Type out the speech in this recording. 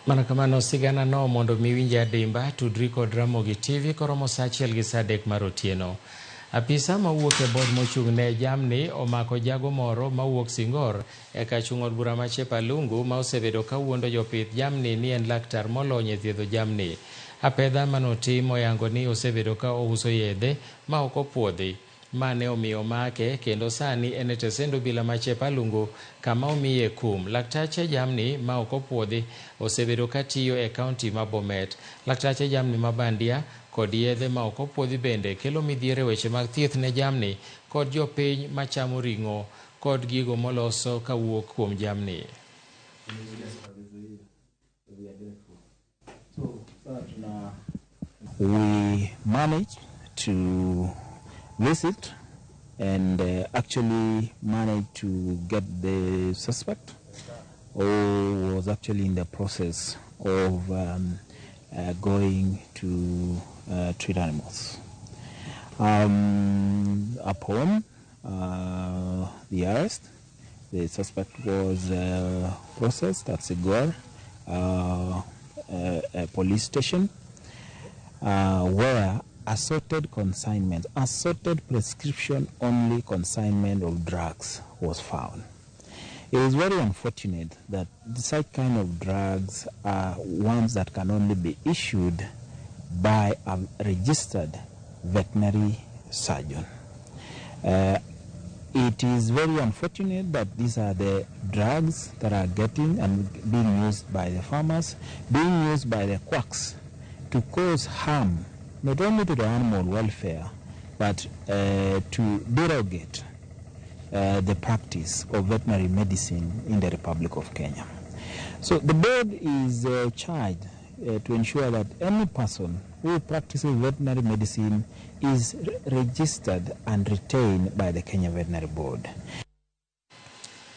Mana kamano sigana no mondo miwinja dimba tudri kod Ramogi TV koromo saa 1 gi saa 3 mar otieno. Apisa mawuok e bod mochung' ne jamni omako jago moro mawuok Singor e kachung' od bura ma Chepalungu ma osebedo kawuondo jopith jamni ni en laktar molony e thiedho jamni. Apedha manotim oyango ni osebedo ka ouso yedhe ma ok opuodhi. Mane omiyo make kendo sani en e tesend obila ma Chepalungu kama omiye kum. Laktache jamni ma ok opuodhi osebedo katiyo e kaunti ma Bomet. Laktache jamni ma bandia kod yedhe ma ok opuodhi bende kelo midhiere weche mag thieth ne jamni kod jopiny machamo ring'o kod gigo moloso kawuok kuom jamni. We managed to visit and actually managed to get the suspect who was actually in the process of going to treat animals. Upon the arrest, the suspect was processed at Sigor police station where assorted prescription-only consignment of drugs was found. It is very unfortunate that such kind of drugs are ones that can only be issued by a registered veterinary surgeon. It is very unfortunate that these are the drugs that are getting and being used by the farmers, being used by the quacks to cause harm not only to the animal welfare, but to derogate the practice of veterinary medicine in the Republic of Kenya. So the board is charged to ensure that any person who practices veterinary medicine is registered and retained by the Kenya Veterinary Board.